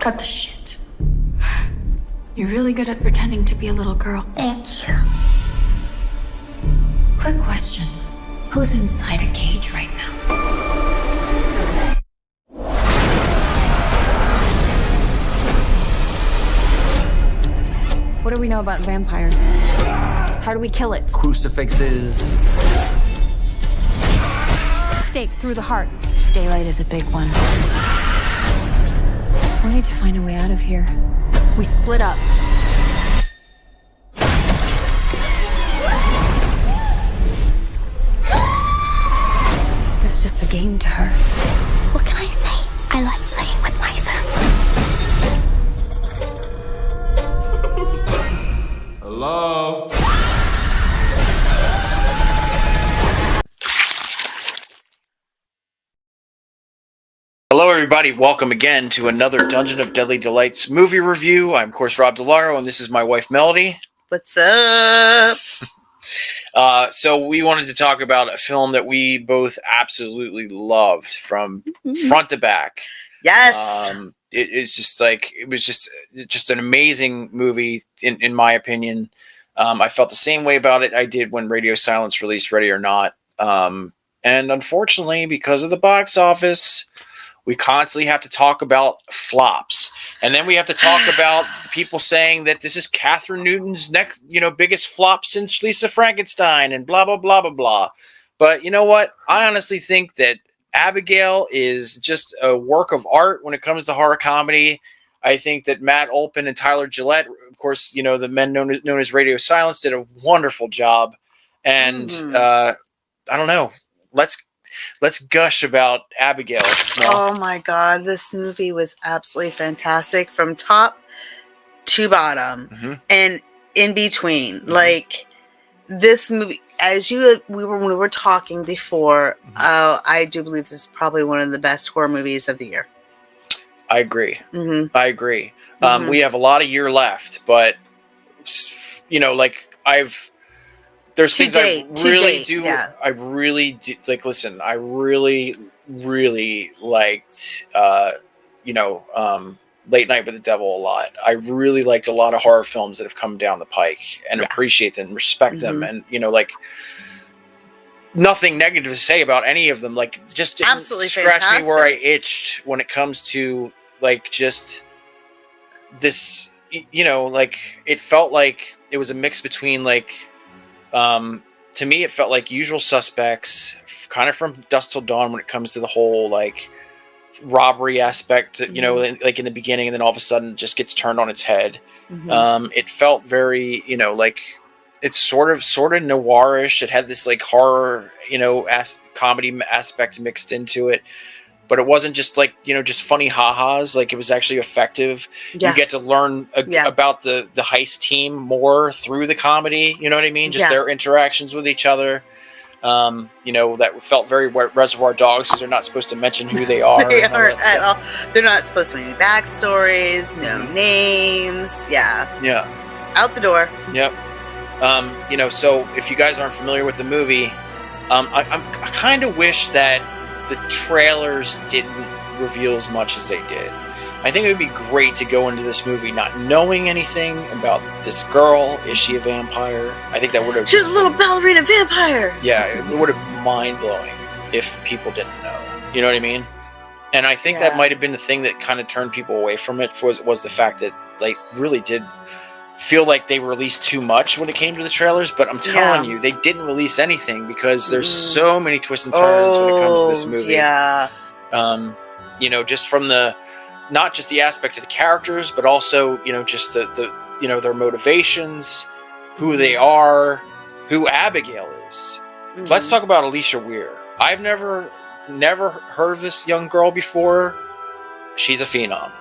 Cut the shit. You're really good at pretending to be a little girl. Thank you. Quick question. Who's inside a cage right now? What do we know about vampires? How do we kill it? Crucifixes. Stake through the heart. Daylight is a big one. We need to find a way out of here. We split up. This is just a game to her. What can I say? I like playing with my family. Hello? Hello, everybody. Welcome again to another Dungeon of Deadly Delights movie review. I'm, of course, Rob DiLauro, and this is my wife, Melody. What's up? So we wanted to talk about a film that we both absolutely loved from front to back. Yes. It was just an amazing movie, in my opinion. I felt the same way about it I did when Radio Silence released Ready or Not. And unfortunately, because of the box office, we constantly have to talk about flops. And then we have to talk about people saying that this is Catherine Newton's next, biggest flop since Lisa Frankenstein and blah, blah, blah, blah, blah. But you know what? I honestly think that Abigail is just a work of art when it comes to horror comedy. I think that Matt Olpin and Tyler Gillette, of course, the men known as Radio Silence, did a wonderful job. And I don't know. Let's gush about Abigail. No? Oh my God, this movie was absolutely fantastic from top to bottom and in between. Like this movie, when we were talking before, I do believe this is probably one of the best horror movies of the year. I agree. I agree. We have a lot of year left, but there's things I really do. Yeah. I really do. Like, listen, I really, really liked, Late Night with the Devil a lot. I really liked a lot of horror films that have come down the pike and appreciate them, respect them. And, nothing negative to say about any of them. Like, just didn't absolutely scratch fantastic. Me where I itched when it comes to, just this, it felt like it was a mix between, to me, it felt like Usual Suspects, kind of from Dusk Till Dawn when it comes to the whole, robbery aspect, in the beginning, and then all of a sudden it just gets turned on its head. It felt very, it's sort of noirish. It had this, horror, comedy aspect mixed into it. But it wasn't just just funny ha-has. It was actually effective. Yeah. You get to learn about the heist team more through the comedy. You know what I mean? Just their interactions with each other. That felt very Reservoir Dogs because they're not supposed to mention who they are. They aren't at all. They're not supposed to make any backstories, no names. Yeah. Yeah. Out the door. Yep. So if you guys aren't familiar with the movie, I kind of wish that the trailers didn't reveal as much as they did. I think it would be great to go into this movie not knowing anything about this girl. Is she a vampire? I think that would have... She's a little ballerina vampire! Yeah, it would have been mind-blowing if people didn't know. You know what I mean? And I think that might have been the thing that kind of turned people away from it was the fact that really did feel like they released too much when it came to the trailers, but I'm telling you, they didn't release anything because there's so many twists and turns when it comes to this movie. Yeah. Just from not just the aspect of the characters, but also, just the their motivations, who they are, who Abigail is. Let's talk about Alicia Weir. I've never heard of this young girl before. She's a phenom.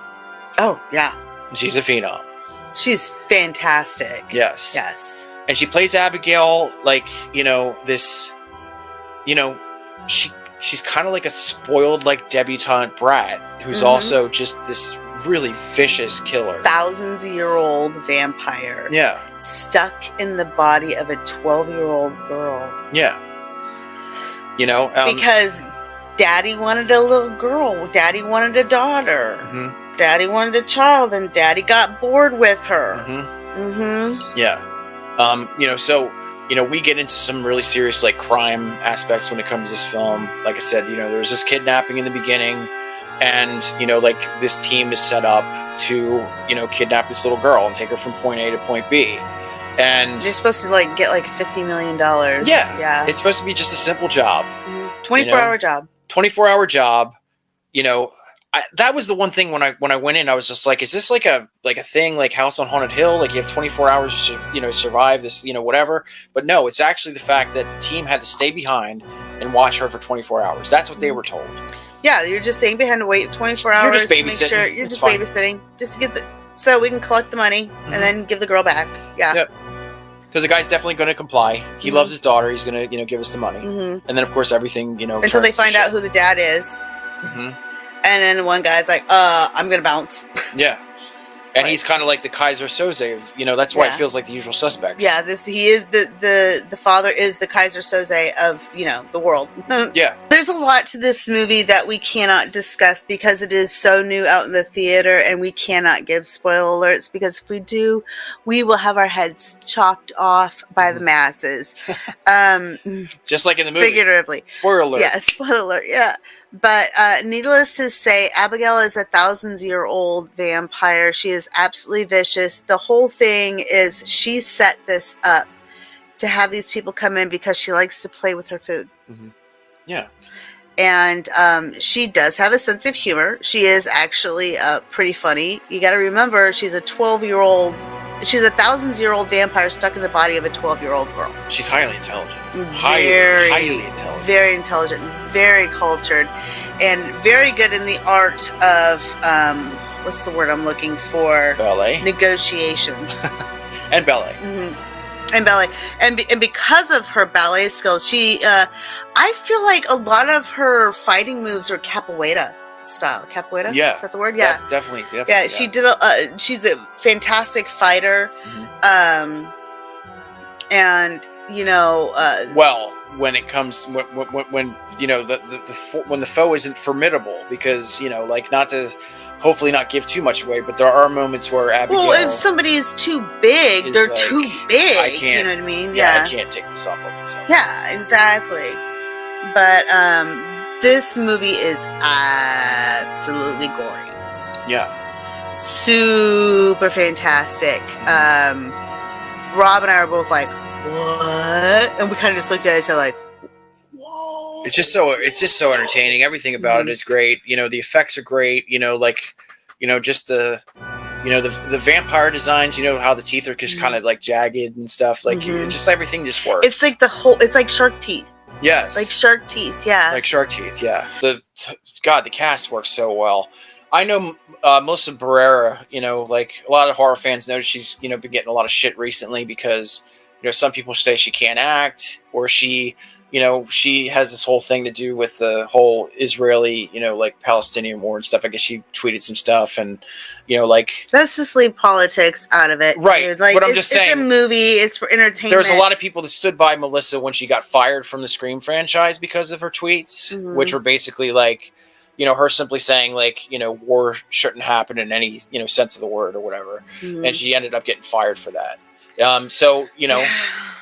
Oh, yeah. She's a phenom. She's fantastic. Yes. Yes. And she plays Abigail this, she's kind of like a spoiled, debutante brat who's also just this really vicious killer. Thousands-year-old vampire. Yeah. Stuck in the body of a 12-year-old girl. Yeah. Because Daddy wanted a little girl. Daddy wanted a daughter. Daddy wanted a child, and Daddy got bored with her. Yeah. So, we get into some really serious, like, crime aspects when it comes to this film. Like I said, there's this kidnapping in the beginning, and, like, this team is set up to, kidnap this little girl and take her from point A to point B. And they're supposed to, like, get, like, $50 million. Yeah. It's supposed to be just a simple job. 24-hour job. 24-hour job. That was the one thing when I went in, I was just like, is this like a thing like House on Haunted Hill? Like you have 24 hours to survive this, whatever. But no, it's actually the fact that the team had to stay behind and watch her for 24 hours. That's what they were told. Yeah, you're just staying behind to wait 24 hours. You're just babysitting. To make sure you're just babysitting, just to get so we can collect the money and then give the girl back. Yeah. Yep. Because the guy's definitely going to comply. He loves his daughter. He's going to give us the money. And then of course everything until they find out who the dad is. And then one guy's like, I'm going to bounce. Yeah. And he's kind of like the Kaiser Soze of, that's why it feels like The Usual Suspects. Yeah, he is the father is the Kaiser Soze of, the world. Yeah. There's a lot to this movie that we cannot discuss because it is so new out in the theater, and we cannot give spoiler alerts, because if we do, we will have our heads chopped off by the masses. Just like in the movie. Figuratively. Spoiler alert. Yeah, spoiler alert, yeah. But needless to say, Abigail is a 1,000-year-old vampire. She is absolutely vicious. The whole thing is she set this up to have these people come in because she likes to play with her food. Yeah. And she does have a sense of humor. She is actually pretty funny. You got to remember, she's a 12-year-old. She's a 1,000-year-old vampire stuck in the body of a 12-year-old girl. She's highly intelligent. Highly intelligent. Very intelligent, very cultured, and very good in the art of, what's the word I'm looking for? Ballet. Negotiations. And ballet. And ballet. And because of her ballet skills, she, I feel like a lot of her fighting moves are capoeira style. Capoeira? Yeah. Is that the word? Yeah. Definitely. Yeah, she did she's a fantastic fighter. And, well, when it comes, when the foe isn't formidable, because, not to, hopefully not give too much away, but there are moments where Abigail... Well, if somebody is too big, they're like, too big. I can't, you know what I mean? Yeah, I can't take this off of myself. Yeah, exactly. But this movie is absolutely gory. Yeah. Super fantastic. Rob and I were both like, what? And we kind of just looked at each other like, whoa. It's just so entertaining. Everything about it is great. The effects are great. Just the vampire designs. How the teeth are just kind of like jagged and stuff. Like just everything just works. It's like it's like shark teeth. Yes. Like shark teeth. Yeah. Like shark teeth. Yeah. The cast works so well. I know Melissa Barrera, like a lot of horror fans notice she's, been getting a lot of shit recently because, some people say she can't act, or she has this whole thing to do with the whole Israeli, like Palestinian war and stuff. I guess she tweeted some stuff and, like... Let's just leave politics out of it. Right. Dude. Like, but I'm just saying... It's a movie. It's for entertainment. There's a lot of people that stood by Melissa when she got fired from the Scream franchise because of her tweets, which were basically like... her simply saying like, war shouldn't happen in any, sense of the word or whatever. And she ended up getting fired for that.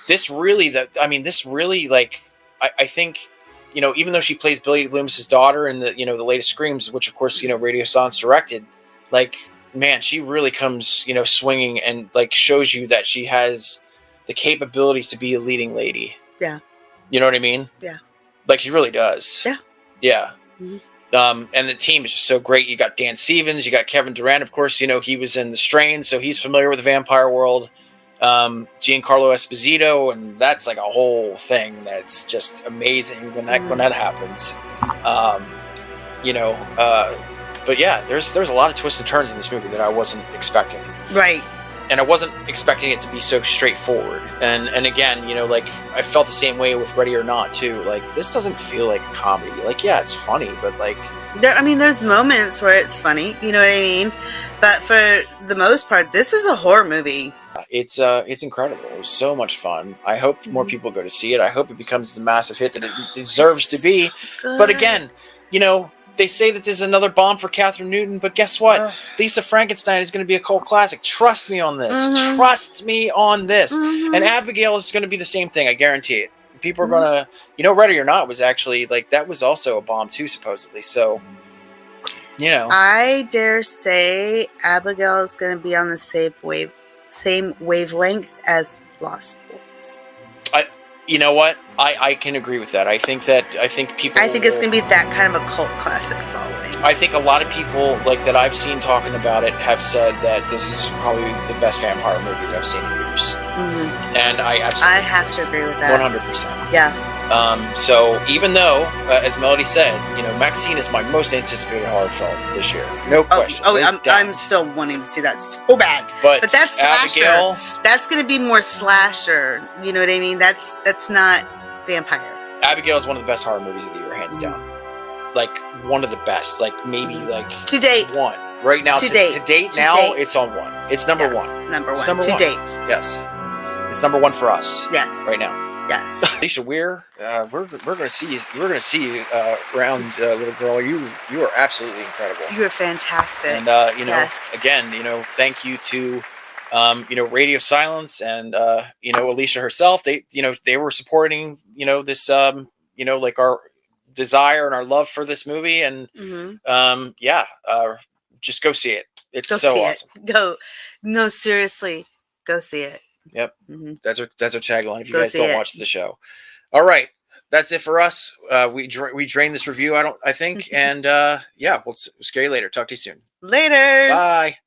This really like, I think, even though she plays Billy Loomis's daughter in the, the latest Screams, which of course, Radio Silence directed, like, man, she really comes, swinging and like shows you that she has the capabilities to be a leading lady. Yeah. You know what I mean? Yeah. Like she really does. Yeah. Yeah. And the team is just so great. You got Dan Stevens, you got Kevin Durant, of course, he was in The Strain, so he's familiar with the vampire world. Giancarlo Esposito, and that's like a whole thing that's just amazing when that happens. But yeah, there's a lot of twists and turns in this movie that I wasn't expecting. Right. And I wasn't expecting it to be so straightforward. And again, like I felt the same way with Ready or Not too. Like this doesn't feel like a comedy. Like yeah, it's funny, but like there's moments where it's funny, you know what I mean? But for the most part, this is a horror movie. It's incredible. It was so much fun. I hope more people go to see it. I hope it becomes the massive hit that it deserves to be. So but again, They say that there's another bomb for Catherine Newton, but guess what? Ugh. Lisa Frankenstein is going to be a cult classic. Trust me on this. Mhm. Trust me on this. Mhm. And Abigail is going to be the same thing. I guarantee it. People are Mhm. going to, you know, Ready or Not was actually like, that was also a bomb too, supposedly. So, you know. I dare say Abigail is going to be on the same wavelength as Lost Boys. You know what? I can agree with that. I think people. I think it's going to be that kind of a cult classic following. I think a lot of people like that I've seen talking about it have said that this is probably the best vampire movie that I've seen in years. Mhm. And I absolutely I have to agree with that. 100%. Yeah. So even though, as Melody said, you know, Maxine is my most anticipated horror film this year. No question. Oh, no I'm doubt. still wanting to see that so bad. But that's slasher. Abigail, That's going to be more slasher. You know what I mean? That's not vampire. Abigail is one of the best horror movies of the year, hands down. Like one of the best. Like maybe like To date. one. Right now, To to date. date To now, date. it's on one. It's number Yeah. one. Number It's one. number To one. date. Yes, it's number one for us. Yes. Right now. Yes. Alicia, we're gonna see you around, little girl. You are absolutely incredible. You are fantastic. And you know, Yes. again, you know, thank you to you know, Radio Silence and you know, Alicia herself. They were supporting, you know, this you know, like our desire and our love for this movie, and Mm-hmm. just go see it. It's Go so see awesome. it. Go. No, seriously. Go see it. Yep. Mm-hmm. That's our tagline. If you Go guys see don't it. watch the show, all right, that's it for us. We drained this review. I think, and yeah, we'll scare you later. Talk to you soon. Laters. Bye.